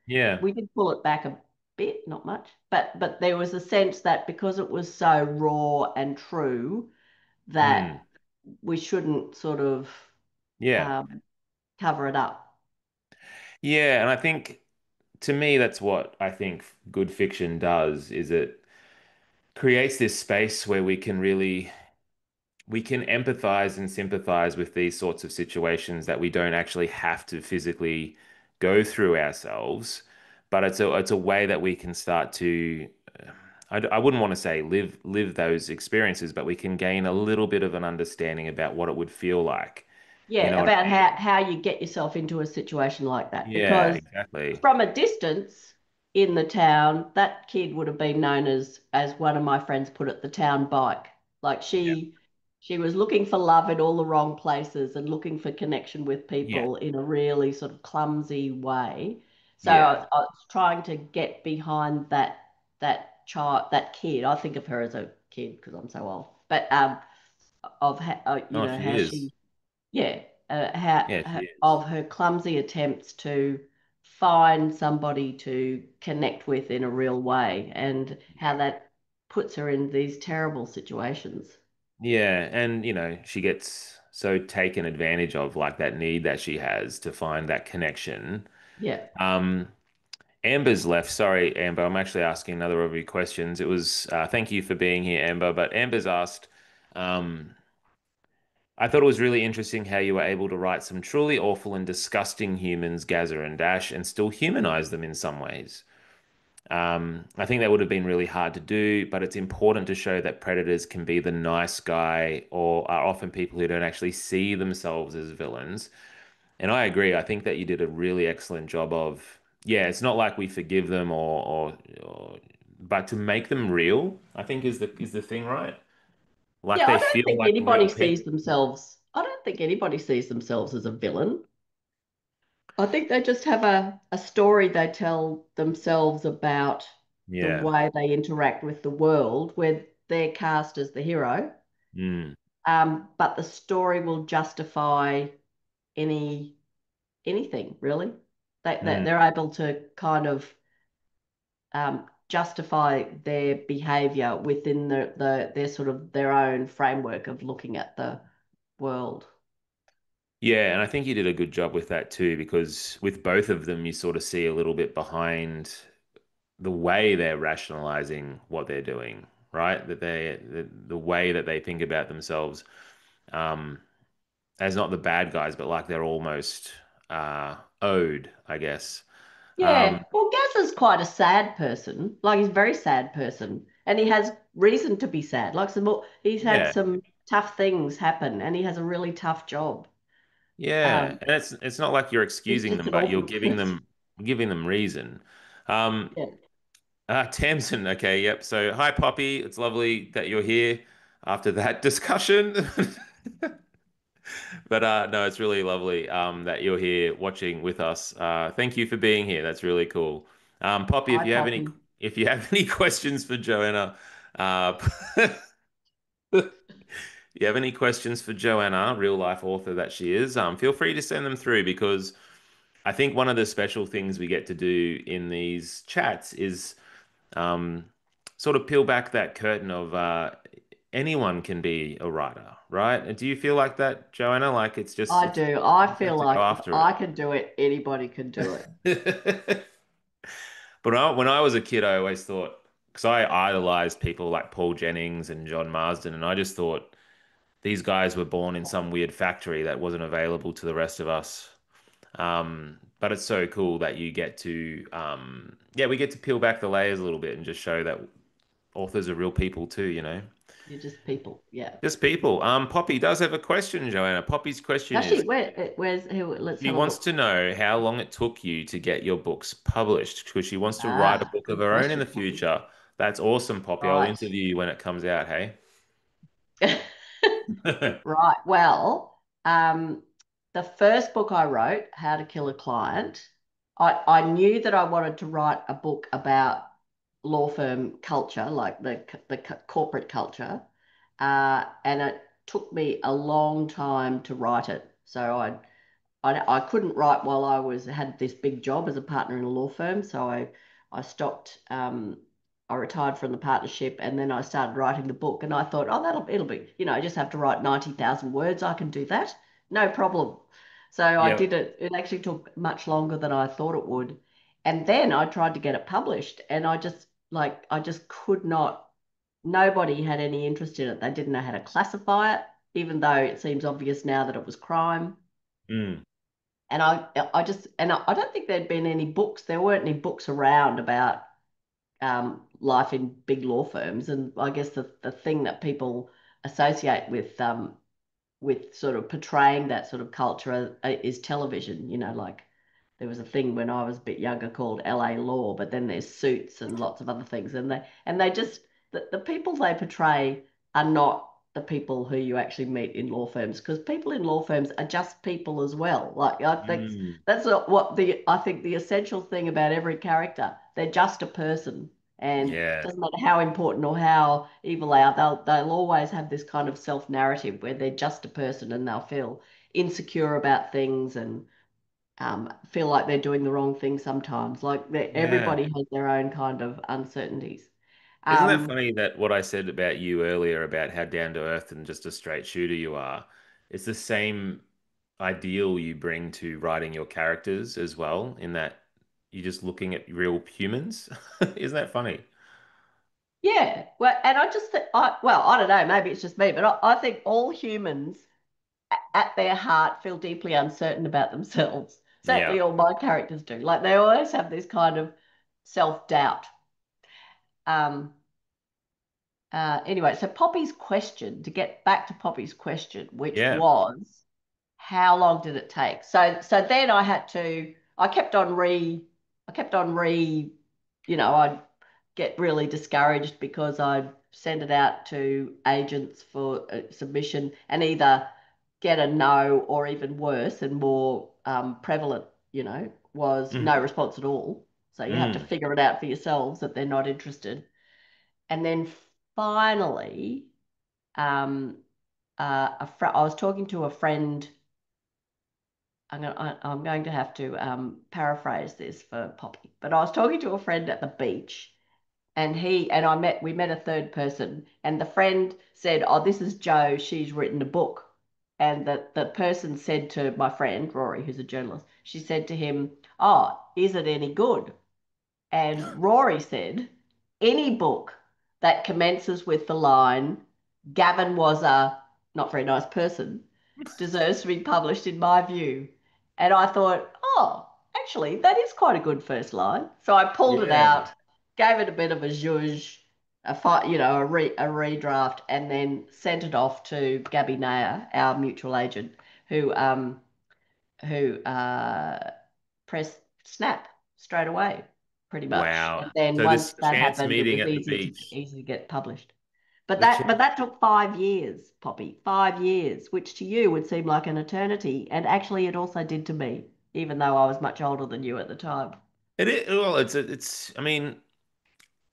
Yeah. we did pull it back a bit, not much, but there was a sense that because it was so raw and true that Mm. we shouldn't sort of Yeah. um, cover it up. Yeah, and I think to me that's what I think good fiction does is it creates this space where we can empathize and sympathize with these sorts of situations that we don't actually have to physically go through ourselves, but it's a way that we can start to I wouldn't want to say live those experiences, but we can gain a little bit of an understanding about what it would feel like. You Yeah, know what I about mean? how you get yourself into a situation like that. Yeah, Because exactly. from a distance in the town, that kid would have been known as one of my friends put it, the town bike. Like Yeah. she was looking for love in all the wrong places and looking for connection with Yeah. people in a really sort of clumsy way. So Yeah. I was trying to get behind that child, that kid. I think of her as a kid because I'm so old. But of Oh, she how is. she yeah, Yeah, she is. of her clumsy attempts to find somebody to connect with in a real way, and how that puts her in these terrible situations. Yeah, and she gets so taken advantage of, like that need that she has to find that connection. Yeah. Um, Amber's left. Sorry, Amber. I'm actually asking another of your questions. It was thank you for being here, Amber. But Amber's asked, um, I thought it was really interesting how you were able to write some truly awful and disgusting humans, Gaza and Dash, and still humanize them in some ways. I think that would have been really hard to do, but it's important to show that predators can be the nice guy or are often people who don't actually see themselves as villains. And I agree. I think that you did a really excellent job of, yeah, it's not like we forgive them but to make them real, I think is the thing, right? Like Yeah, they feel like real people. I don't think anybody sees themselves as a villain. I think they just have a story they tell themselves about the Yeah. way they interact with the world, where they're cast as the hero. Mm, But the story will justify any anything really. mm, They're able to kind of justify their behavior within their sort of their own framework of looking at the world. Yeah, and I think you did a good job with that too, because with both of them, you sort of see a little bit behind the way they're rationalizing what they're doing, right? That the way that they think about themselves, um, as not the bad guys, but like they're almost owed, I guess. Yeah, Um, well, Gaz is quite a sad person. Like he's a very sad person, and he has reason to be sad. Like he's had yeah, some tough things happen, and he has a really tough job. yeah, Um, and it's not like you're he's excusing just them, an but you're awful person. giving them reason. Um, Yeah, Tamsin, okay, yep. So, hi, Poppy. It's lovely that you're here after that discussion. But no, it's really lovely that you're here watching with us. Thank you for being here. That's really cool. Poppy, hi, Poppy. if you have any questions for Joanna, uh, you have any questions for Joanna, real life author that she is, feel free to send them through because I think one of the special things we get to do in these chats is um, sort of peel back that curtain of anyone can be a writer, right? Do you feel like that, Joanna? Like I it's do. you I just have feel to go like if after I can do it, anybody can do it. it. But when I was a kid, I always thought, because I idolized people like Paul Jennings and John Marsden, and I just thought these guys were born in some weird factory that wasn't available to the rest of us. But it's so cool that you get to, yeah, we get to peel back the layers a little bit and just show that authors are real people too, you know? You're just people. Yeah. Just people. Poppy does have a question, Joanna. Poppy's question Actually, is, where's who? Let's she have a wants look. to know how long it took you to get your books published because she wants to write a Ah, book of good her own in the question, Poppy. future. That's awesome, Poppy. I'll Right. interview you when it comes out, hey? Right. Well, the first book I wrote, How to Kill a Client, I knew that I wanted to write a book about law firm culture, like the corporate culture, and it took me a long time to write it. So I couldn't write while I was had this big job as a partner in a law firm. So I stopped. I retired from the partnership, and then I started writing the book. And I thought, oh, it'll be, I just have to write 90,000 words. I can do that, no problem. So I Yep. did it. It actually took much longer than I thought it would. And then I tried to get it published, and I just could not. Nobody had any interest in it. They didn't know how to classify it, even though it seems obvious now that it was crime. Mm. And I don't think there'd been any books. There weren't any books around about life in big law firms. And I guess the thing that people associate with sort of portraying that sort of culture is television. Like there was a thing when I was a bit younger called LA Law, but then there's Suits and lots of other things, and they just the people they portray are not the people who you actually meet in law firms, because people in law firms are just people as well. Like I think Mm. that's not what the I think the essential thing about every character. They're just a person, and it Yeah. doesn't matter how important or how evil they are, they'll always have this kind of self-narrative where they're just a person and they'll feel insecure about things and feel like they're doing the wrong thing sometimes. Like Yeah. everybody has their own kind of uncertainties. Isn't that Um, funny that what I said about you earlier about how down to earth and just a straight shooter you are, it's the same ideal you bring to writing your characters as well, in that you're just looking at real humans. Isn't that funny? yeah, well, and I just think, I don't know, maybe it's just me, but I think all humans at their heart feel deeply uncertain about themselves. Yeah. Certainly, all my characters do. Like they always have this kind of self-doubt. Um, anyway, so Poppy's question, to get back to Poppy's question, which Yeah. was, how long did it take? So then I kept on I'd get really discouraged because I'd send it out to agents for submission and either get a no, or even worse and more prevalent, was no Mhm. response at all. So you have to Mm. figure it out for yourselves that they're not interested. And then finally, um, I was talking to a friend. I'm going to have to paraphrase this for Poppy, but I was talking to a friend at the beach, And we met a third person, and the friend said, "Oh, this is Jo. She's written a book." And the person said to my friend Rory, who's a journalist, she said to him, "Oh, is it any good?" And Rory said, "Any book that commences with the line, 'Gavin was a not very nice person,' deserves to be published in my view." And I thought, oh, actually, that is quite a good first line. So I pulled it Yeah. out, gave it a bit of a zhuzh, a redraft, and then sent it off to Gabby Nair, our mutual agent, who um, who pressed snap straight away, pretty much. Wow. And then So this once that chance happened, it meeting was at the beach, easy to get published. But the that but chance that took 5 years, Poppy, 5 years, which to you would seem like an eternity. And actually it also did to me, even though I was much older than you at the time. it is, well, I mean,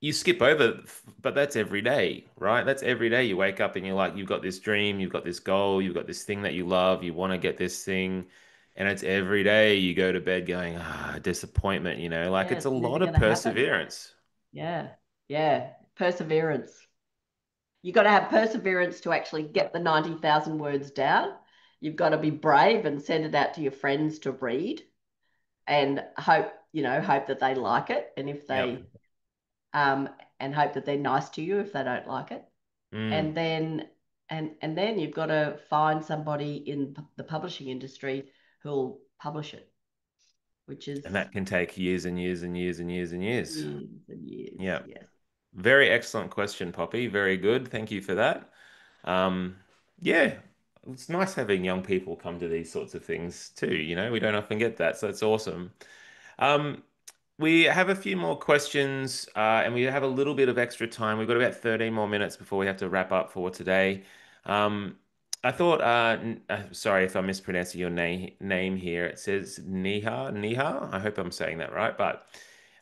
you skip over, but that's every day, right? That's every day you wake up and you're like, you've got this dream, you've got this goal, you've got this thing that you love, you want to get this thing, and it's every day you go to bed going, disappointment, like Yeah, it's a it's never lot of going to happen. perseverance. Yeah, yeah, perseverance. You got to have perseverance to actually get the 90,000 words down. You've got to be brave and send it out to your friends to read and hope that they like it. And if Yep. they, and hope that they're nice to you if they don't like it. Mm. And then, and then you've got to find somebody in the publishing industry who'll publish it, which is And that can take years and years and years and years and years. years and years. Yeah. Yes. Very excellent question, Poppy. Very good. Thank you for that. Um, yeah, it's nice having young people come to these sorts of things too. We don't often get that, so it's awesome. Um, we have a few more questions, and we have a little bit of extra time. We've got about 13 more minutes before we have to wrap up for today. Um, I thought, sorry if I'm mispronouncing your name here. It says Niha. I hope I'm saying that right. But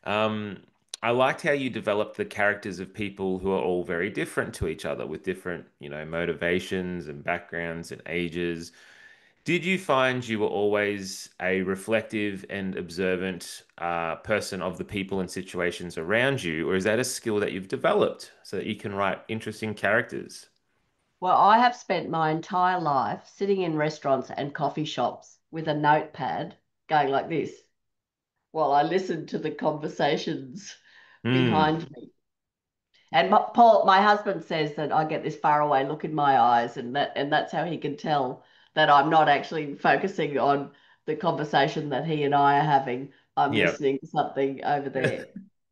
um, I liked how you developed the characters of people who are all very different to each other with different, motivations and backgrounds and ages. Did you find you were always a reflective and observant person of the people and situations around you, or is that a skill that you've developed so that you can write interesting characters? Well, I have spent my entire life sitting in restaurants and coffee shops with a notepad going like this while I listened to the conversations Hmm. behind me. And my husband says that I get this faraway look in my eyes, and that's how he can tell that I'm not actually focusing on the conversation that he and I are having. I'm Yeah. listening to something over there.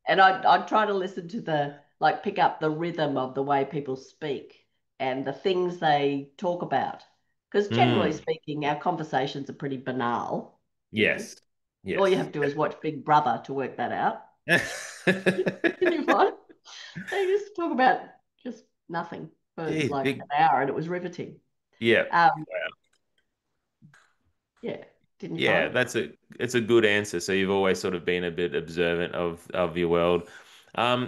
And I try to listen to pick up the rhythm of the way people speak and the things they talk about. Because generally Hmm. speaking, our conversations are pretty banal, you know. Yes. All you have Yes. to do is watch Big Brother to work that out. Can you find? They used to talk about just nothing for Geez, like an big. hour, and it was riveting. Yeah. Um, yeah, didn't you Yeah, find? it's a good answer. So you've always sort of been a bit observant of your world.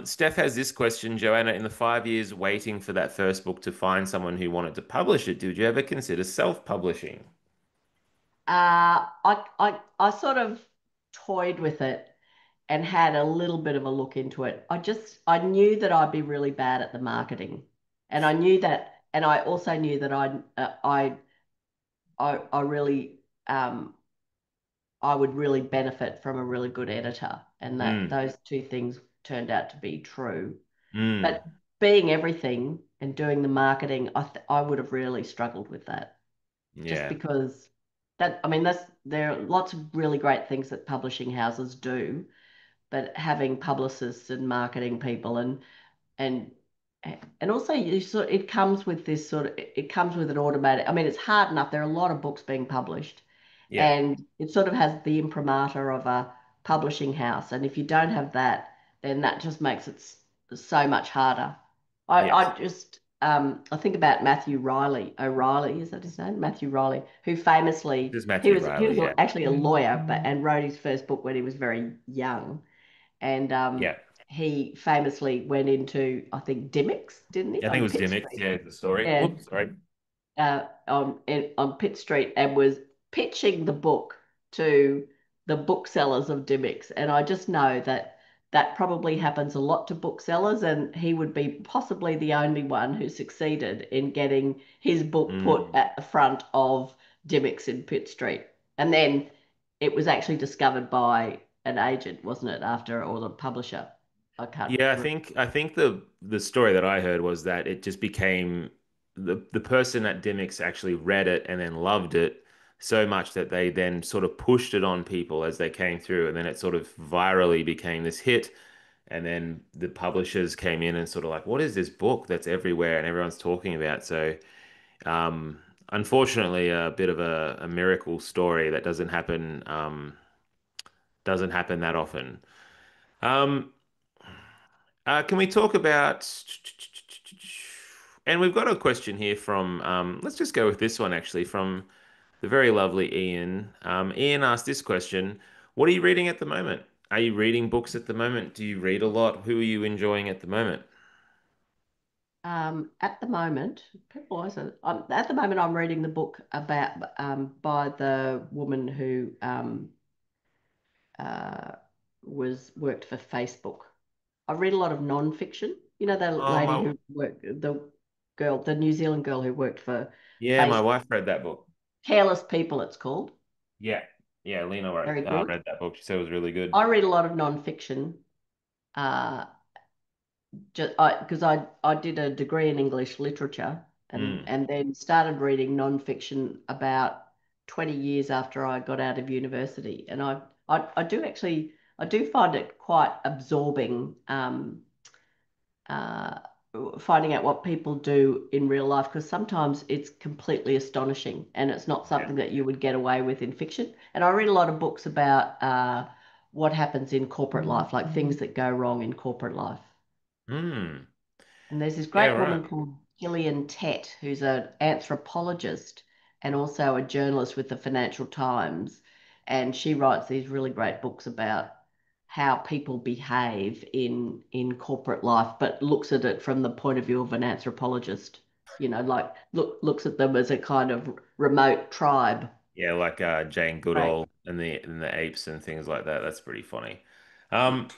Steph has this question, Joanna, in the 5 years waiting for that first book to find someone who wanted to publish it, did you ever consider self-publishing? I sort of toyed with it and had a little bit of a look into it. I knew that I'd be really bad at the marketing, and I knew that, and I also knew that I really I would really benefit from a really good editor, and that Mm, those two things turned out to be true. mm, But being everything and doing the marketing, I would have really struggled with that just yeah, because I mean, there are lots of really great things that publishing houses do, but having publicists and marketing people and and also it comes with this it comes with an automatic. I mean, it's hard enough. There are a lot of books being published, yeah, and it sort of has the imprimatur of a publishing house. And if you don't have that, then that just makes it so much harder. yes. I think about Matthew Riley O'Reilly, is that his name? Matthew Riley, who This famously is Matthew he was Riley, yeah. actually a lawyer, but and wrote his first book when he was very young, and Yeah. he famously went into I think Dymocks, didn't he, I think it on was Pitt Dimmick, Street? yeah, the story. Yeah, Whoops, sorry. on Pitt Street and was pitching the book to the booksellers of Dymocks. And I just know that that probably happens a lot to booksellers, and he would be possibly the only one who succeeded in getting his book put Mm. at the front of Dymocks in Pitt Street. And then it was actually discovered by an agent, wasn't it, after, or the publisher? I can't Yeah, I remember. think I think the story that I heard was that it just became the person at Dymocks actually read it and then loved it so much that they then sort of pushed it on people as they came through, and then it sort of virally became this hit. And then the publishers came in and sort of like, what is this book that's everywhere and everyone's talking about? So, um, unfortunately, a bit of a miracle story that doesn't happen that often. Um, can we talk about? And we've got a question here from. Let's just go with this one actually from the very lovely Ian. Ian asked this question: what are you reading at the moment? Are you reading books at the moment? Do you read a lot? Who are you enjoying at the moment? At the moment, people always say, at the moment, I'm reading the book about by the woman who uh, was worked for Facebook. I read a lot of non-fiction. You know, the Oh lady my, who worked, the girl, the New Zealand girl who worked for yeah, my Facebook. wife read that book. Careless People, it's called. Yeah, yeah, Lena Very good. read that book. She said it was really good. I read a lot of non-fiction. Uh, just because I did a degree in English literature Mm. and then started reading non-fiction about 20 years after I got out of university. And I do actually I do find it quite absorbing, uh, finding out what people do in real life, because sometimes it's completely astonishing and it's not Yeah. something that you would get away with in fiction. And I read a lot of books about what happens in corporate life, like things that go wrong in corporate life. Mm. And there's this Yeah, great right. woman called Gillian Tett, who's an anthropologist and also a journalist with the Financial Times. And she writes these really great books about how people behave in corporate life, but looks at it from the point of view of an anthropologist. You know, like looks at them as a kind of remote tribe. Yeah, like Jane Right. Goodall and the apes and things like that. That's pretty funny. Um,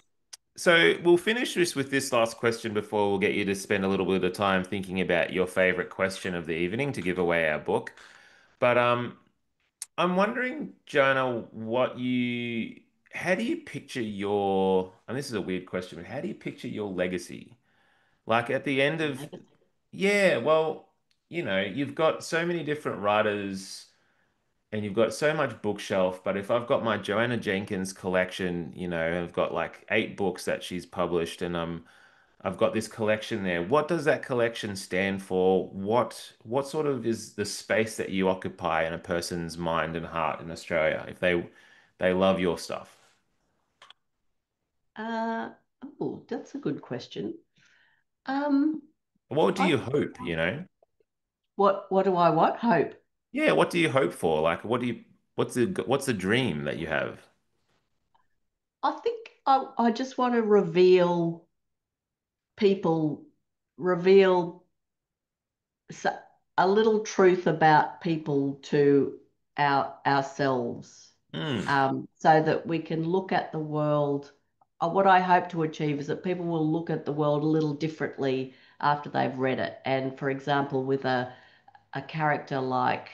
so we'll finish this with this last question before we'll get you to spend a little bit of time thinking about your favorite question of the evening to give away our book. But I'm wondering, Jonah, how do you picture and this is a weird question, but how do you picture your legacy? Like at the end of, yeah, well, you've got so many different writers and you've got so much bookshelf, but if I've got my Joanna Jenkins collection, I've got like 8 books that she's published and I've got this collection there. What does that collection stand for? What sort of is the space that you occupy in a person's mind and heart in Australia if they love your stuff? Uh, oh, that's a good question. Um, What do I you think hope? what do I what hope? Yeah, what do you hope for? Like, what's the dream that you have? I think I just want to people, reveal s- a little truth about people to ourselves, Hmm. so that we can look at the world. What I hope to achieve is that people will look at the world a little differently after they've read it. And for example, with a character like,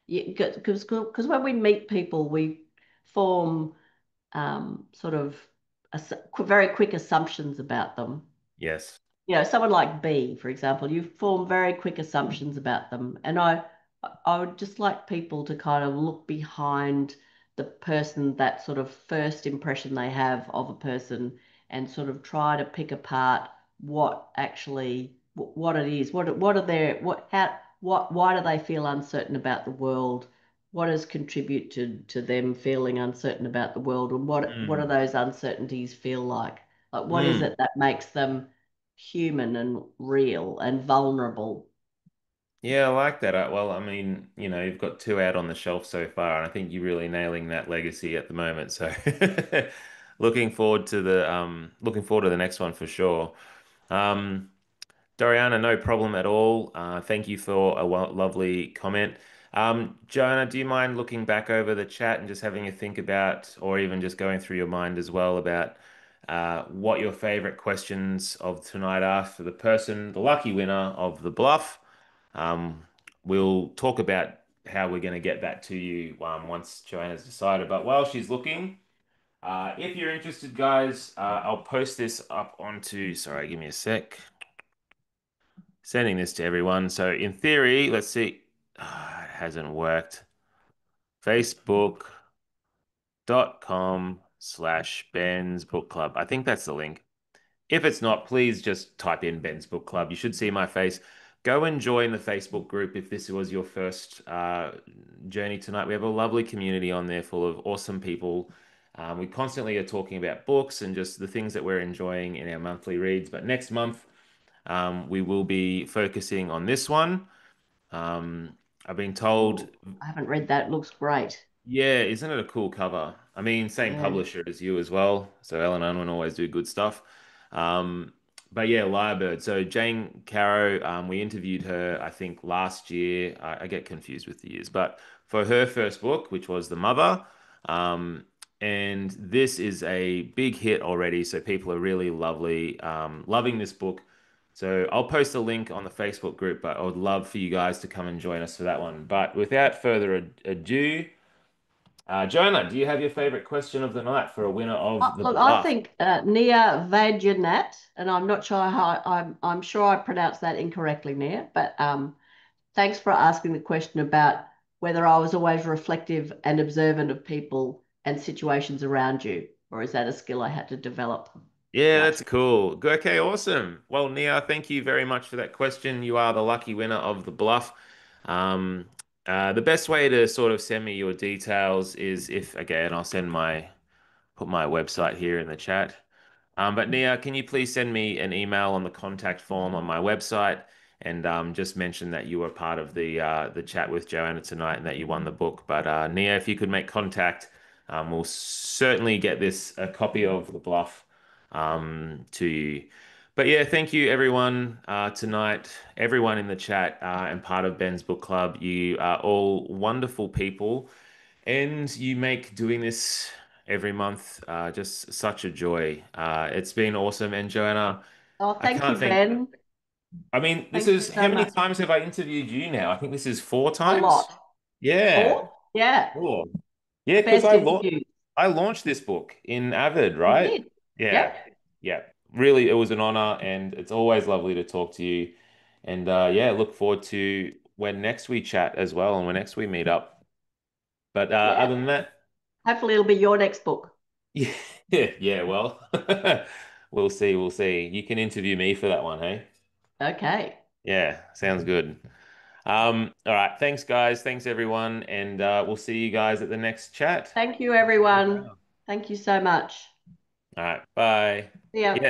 because when we meet people, we form sort of very quick assumptions about them. Yes. Someone like B, for example, you form very quick assumptions about them. And I would just like people to kind of look behind the person, that sort of first impression they have of a person, and sort of try to pick apart what it is, what are their, what, how, what, why do they feel uncertain about the world? What has contributed to them feeling uncertain about the world? And what do Hmm. those uncertainties feel like? Like, what is Hmm. it that makes them human and real and vulnerable? Yeah, I like that. Well, I mean, you've got 2 out on the shelf so far, and I think you're really nailing that legacy at the moment. So, looking forward to the next one for sure. Um, Doriana, no problem at all. Thank you for a lovely comment. Joanna, do you mind looking back over the chat and just having a think about, or even just going through your mind as well about what your favorite questions of tonight are for the person, the lucky winner of the bluff. Um, we'll talk about how we're going to get that to you once Joanna's decided. But while she's looking, if you're interested, guys, I'll post this up onto, sorry, give me a sec. Sending this to everyone. So in theory, let's see. It hasn't worked. Facebook.com/Ben's Book Club. I think that's the link. If it's not, please just type in Ben's Book Club. You should see my face. Go and join the Facebook group if this was your first journey tonight. We have a lovely community on there full of awesome people. We constantly are talking about books and just the things that we're enjoying in our monthly reads. But next month, we will be focusing on this one. I've been told, Oh, I haven't read that. It looks great. yeah, isn't it a cool cover? I mean, same Yeah. publisher as you as well. So Ellen Unwin always do good stuff. Um, but yeah, Lyrebird. So Jane Caro, we interviewed her, I think, last year. I get confused with the years, but for her first book, which was The Mother. Um, and this is a big hit already. So people are really loving this book. So I'll post a link on the Facebook group, but I would love for you guys to come and join us for that one. But without further ado, Joanna, do you have your favorite question of the night for a winner of the Look, I bluff? think Nia Vajanat, and I'm not sure how I'm sure I pronounced that incorrectly, Nia, but thanks for asking the question about whether I was always reflective and observant of people and situations around you, or is that a skill I had to develop Yeah, that's naturally? cool. Okay, awesome. Well, Nia, thank you very much for that question. You are the lucky winner of the bluff. Um, the best way to sort of send me your details is if, again, I'll put my website here in the chat. But Nia, can you please send me an email on the contact form on my website and just mention that you were part of the chat with Joanna tonight and that you won the book. But Nia, if you could make contact, we'll certainly get this a copy of the bluff to you. But yeah, thank you everyone tonight, everyone in the chat and part of Ben's Book Club. You are all wonderful people. And you make doing this every month just such a joy. It's been awesome. And Joanna, Oh, I thank can't you, think. Ben. I mean, this Thank you is so how many much. times have I interviewed you now? I think this is four A times. lot. Yeah. Four? Yeah. Cool. Yeah, The because best interview. I launched this book in Avid, You right? did. Yeah. Yep. Yeah. Really, it was an honor, and it's always lovely to talk to you. And yeah, look forward to when next we chat as well and when next we meet up. But other Yeah. than that, Hopefully it'll be your next book. yeah, yeah, well, we'll see. You can interview me for that one, hey? Okay. Yeah, sounds good. All right, thanks guys, thanks everyone, and we'll see you guys at the next chat. Thank you, All everyone. Thank you so much. right, bye. See ya. Yes.